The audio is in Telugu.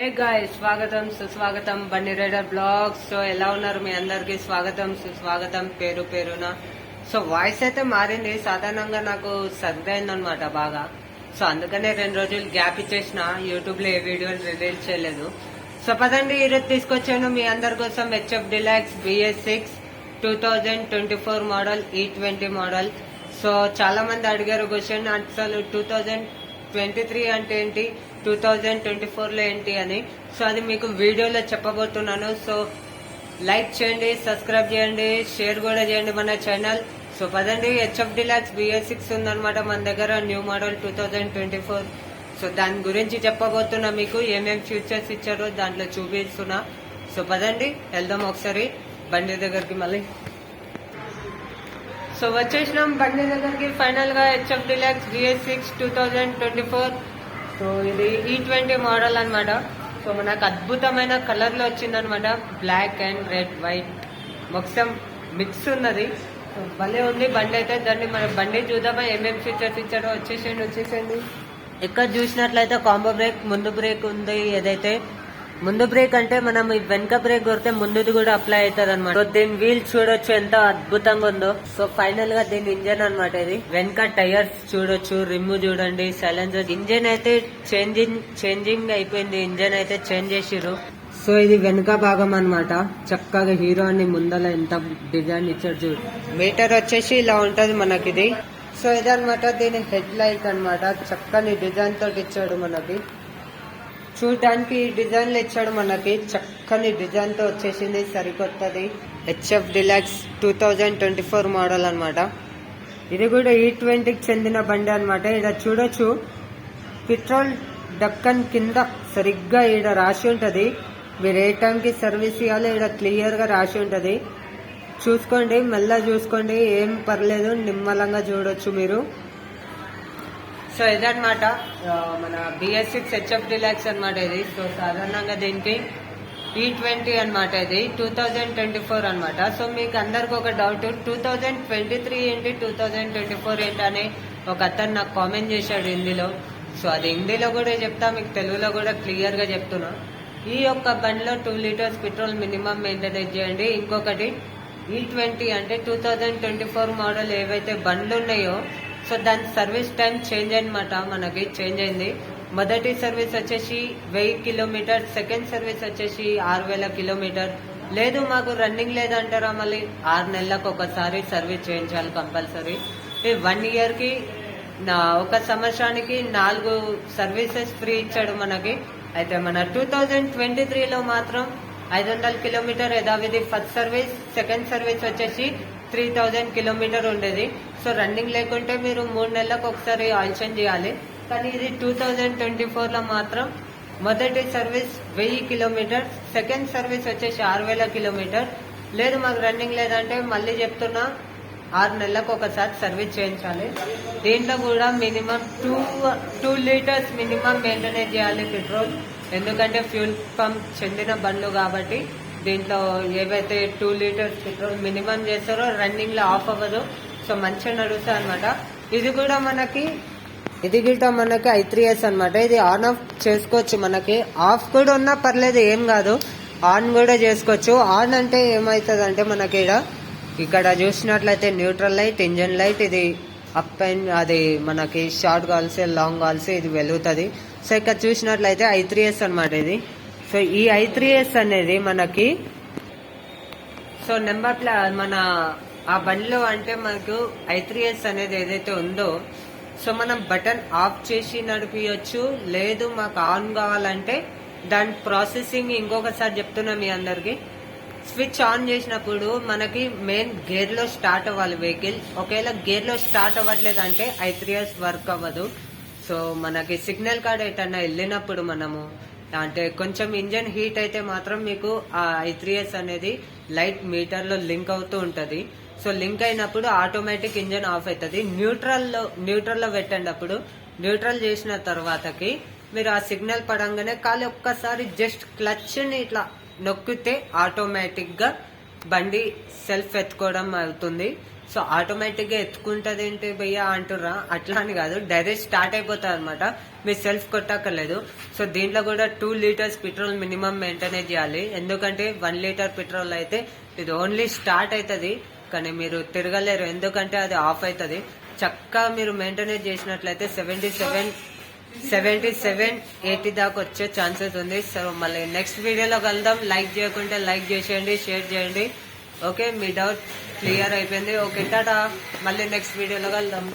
హే గాయ్, స్వాగతం సుస్వాగతం బండి రైడర్ బ్లాగ్స్. సో ఎలా ఉన్నారు మీ అందరికి? స్వాగతం సుస్వాగతం పేరు పేరున. సో వాయిస్ అయితే మారింది, సాధారణంగా నాకు సర్ది అయిందనమాట బాగా. సో అందుకనే 2 రోజులు గ్యాప్ ఇచ్చేసిన, యూట్యూబ్ లో ఏ వీడియోలు రిలీజ్ చేయలేదు. సో పదండి, ఈరోజు తీసుకొచ్చాను మీ అందరి కోసం HF Deluxe BS6 2024 model E20 model. So చాలా మంది అడిగారు క్వశ్చన్, అసలు 2023 అంటే ఏంటి, 2024 లో ఏంటి అని. సో అది మీకు వీడియోలో చెప్పబోతున్నాను. సో లైక్ చేయండి, సబ్స్క్రైబ్ చేయండి, షేర్ కూడా చేయండి మన ఛానల్. సో పదండి, హెచ్ఎఫ్ డిలాక్స్ BS6 ఉందన్నమాట మన దగ్గర, న్యూ మోడల్ 2024. సో దాని గురించి చెప్పబోతున్నా, మీకు ఏమేమి ఫీచర్స్ ఇచ్చారో దాంట్లో చూపిస్తున్నా. సో పదండి వెళ్దాం ఒకసారి బండి దగ్గరికి. మళ్ళీ సో వచ్చేసినాం బండి దగ్గరికి ఫైనల్ గా. HF Deluxe BS6 2024. సో ఇది E20 మోడల్ అనమాట. సో మనకు అద్భుతమైన కలర్ లో వచ్చిందనమాట, బ్లాక్ అండ్ రెడ్ వైట్ మొత్తం మిక్స్ ఉన్నది. సో భలే ఉంది బండి అయితే. దాన్ని మన బండి చూద్దామా ఏమేమి ఫీచర్స్ ఇచ్చారో. వచ్చేసేయండి. ఇక్కడ చూసినట్లయితే కాంబో బ్రేక్, ముందు బ్రేక్ ఉంది. ఏదైతే ముందు బ్రేక్ అంటే మనం ఈ వెనక బ్రేక్ కొడితే ముందుది కూడా అప్లై అవుతుంది అనమాట. సో దీని వీల్ చూడొచ్చు ఎంత అద్భుతంగా ఉందో. సో ఫైనల్ గా దీని ఇంజన్ అనమాట ఇది. వెనక టైర్స్ చూడొచ్చు, రిమ్ చూడండి, సైలెన్సర్. ఇంజన్ అయితే చేంజింగ్ అయిపోయింది, ఇంజన్ అయితే చేంజ్ చేసిర్రు. సో ఇది వెనుక భాగం అనమాట. చక్కగా హీరో అని ముందల ఎంత డిజైన్ ఇచ్చారు చూడు. మీటర్ వచ్చేసి ఇలా ఉంటది మనకిది. సో ఇదనమాట దీని హెడ్ లైట్ అనమాట. చక్కని డిజైన్ తోటి ఇచ్చాడు మనకి. చూడడానికి ఈ డిజైన్లు ఇచ్చాడు మనకి, చక్కని డిజైన్ తో వచ్చేసింది, సరికొత్తది. హెచ్ఎఫ్ డిలాక్స్ 2024 మోడల్ అనమాట. ఇది కూడా E20కి చెందిన బండి అనమాట. ఇక్కడ చూడొచ్చు పెట్రోల్ డక్కన్ కింద సరిగ్గా ఈడ రాసి ఉంటది. మీరు ఏ టైంకి సర్వీస్ ఇవ్వాలో ఇక్కడ క్లియర్ గా రాసి ఉంటది. చూసుకోండి, మెల్ల చూసుకోండి, ఏం పర్లేదు, నిమ్మలంగా చూడొచ్చు మీరు. సో ఇదనమాట మన BS6 హెచ్ఎఫ్ డిలాక్స్ అనమాట ఇది. సో సాధారణంగా దీనికి E20 అనమాట, ఇది 2024 అనమాట. సో మీకు అందరికి ఒక డౌట్, 2023 ఏంటి 2024 ఏంటి అని ఒక అతను నాకు కామెంట్ చేశాడు హిందీలో. సో అది హిందీలో కూడా చెప్తా, మీకు తెలుగులో కూడా క్లియర్ గా చెప్తున్నా. ఈ యొక్క బండిలో 2 లీటర్స్ పెట్రోల్ మినిమం మెయింటైన్ చేయండి. ఇంకొకటి E20 అంటే 2024 మోడల్ ఏవైతే బండ్లు ఉన్నాయో సో దాని సర్వీస్ టైం చేంజ్ అనమాట, మనకి చేంజ్ అయింది. మొదటి సర్వీస్ వచ్చేసి 1000 కిలోమీటర్, సెకండ్ సర్వీస్ వచ్చేసి 6000 కిలోమీటర్. లేదు మాకు రన్నింగ్ లేదంటారా, మళ్ళీ 6 నెలలకు ఒకసారి సర్వీస్ చేయించాలి కంపల్సరీ. 1 ఇయర్ కి ఒక సంవత్సరానికి 4 సర్వీసెస్ ఫ్రీ ఇచ్చాడు మనకి. అయితే మన 2023లో మాత్రం 500 కిలోమీటర్ యథావిధి ఫస్ట్ సర్వీస్, సెకండ్ సర్వీస్ వచ్చేసి 3000 కిలోమీటర్ ఉండేది. సో రన్నింగ్ లేకుంటే మీరు 3 నెలలకు ఒకసారి ఆయిల్ చేంజ్ చేయాలి. కానీ ఇది 2024లో మాత్రం మొదటి సర్వీస్ 1000 కిలోమీటర్, సెకండ్ సర్వీస్ వచ్చేసి 6000 కిలోమీటర్. లేదు మాకు రన్నింగ్ లేదంటే మళ్ళీ చెప్తున్నా 6 నెలలకు ఒకసారి సర్వీస్ చేయించాలి. దీంట్లో కూడా మినిమం 2 లీటర్స్ మినిమం మెయింటైన్ చేయాలి పెట్రోల్. ఎందుకంటే ఫ్యూల్ పంప్ చెందిన బండ్లు కాబట్టి దీంట్లో ఏవైతే 2 లీటర్స్ పెట్రోల్ మినిమం చేస్తారో రన్నింగ్ లో ఆఫ్ అవ్వదు. సో మంచిగా నడుస్తుంది అనమాట. ఇది కూడా మనకి i3s అనమాట. ఇది ఆన్ ఆఫ్ చేసుకోవచ్చు, మనకి ఆఫ్ కూడా ఉన్నా పర్లేదు, ఏం కాదు, ఆన్ కూడా చేసుకోవచ్చు. ఆన్ అంటే ఏమవుతుంది అంటే మనకి ఇక్కడ చూసినట్లయితే న్యూట్రల్ లైట్, ఇంజన్ లైట్, ఇది అప్ అండ్ అది మనకి షార్ట్ కాల్సి లాంగ్ కాల్సి ఇది వెలుగుతుంది. సో ఇక్కడ చూసినట్లయితే i3s అనమాట ఇది. సో ఈ i3s అనేది మనకి సో నెంబర్ మన ఆ బండిలో అంటే మనకు i3s అనేది ఏదైతే ఉందో సో మనం బటన్ ఆఫ్ చేసి నడిపించచ్చు. లేదు మాకు ఆన్ కావాలంటే దాని ప్రాసెసింగ్ ఇంకొకసారి చెప్తున్నా మీ అందరికి. స్విచ్ ఆన్ చేసినప్పుడు మనకి మెయిన్ గేర్ లో స్టార్ట్ అవ్వాలి వెహికల్. ఒకవేళ గేర్ లో స్టార్ట్ అవ్వట్లేదు అంటే i3s వర్క్ అవ్వదు. సో మనకి సిగ్నల్ కార్డ్ ఎటన్నా వెళ్ళినప్పుడు మనము అంటే కొంచెం ఇంజన్ హీట్ అయితే మాత్రం మీకు ఆ i3s అనేది లైట్ మీటర్ లో లింక్ అవుతూ ఉంటది. సో లింక్ అయినప్పుడు ఆటోమేటిక్ ఇంజన్ ఆఫ్ అవుతుంది. న్యూట్రల్ లో పెట్టండి. అప్పుడు న్యూట్రల్ చేసిన తర్వాతకి మీరు ఆ సిగ్నల్ పడంగానే ఖాళీ ఒక్కసారి జస్ట్ క్లచ్ ని ఇట్లా నొక్కితే ఆటోమేటిక్ గా బండి సెల్ఫ్ ఎత్తుకోవడం అవుతుంది. సో ఆటోమేటిక్గా ఎత్తుకుంటుంది ఏంటి భయ్యా అంటుర్రా, అట్లా అని కాదు, డైరెక్ట్ స్టార్ట్ అయిపోతుంది అనమాట, మీరు సెల్ఫ్ కొట్టక్కర్లేదు. సో దీంట్లో కూడా 2 లీటర్స్ పెట్రోల్ మినిమం మెయింటైన్ చేయాలి, ఎందుకంటే 1 లీటర్ పెట్రోల్ అయితే ఇది ఓన్లీ స్టార్ట్ అవుతుంది కానీ మీరు తిరగలేరు, ఎందుకంటే అది ఆఫ్ అవుతుంది. చక్కగా మీరు మెయింటైన్ చేసినట్లయితే 77-80 దాకా వచ్చే ఛాన్సెస్ ఉంది. సో మళ్ళీ నెక్స్ట్ వీడియోలో కలుద్దాం. లైక్ చేయకుంటే లైక్ చేసేయండి, షేర్ చేయండి. ఓకే, మీ డౌట్ క్లియర్ అయిపోయింది. ఓకే, టాటా, మళ్ళీ నెక్స్ట్ వీడియోలో కలుద్దాం.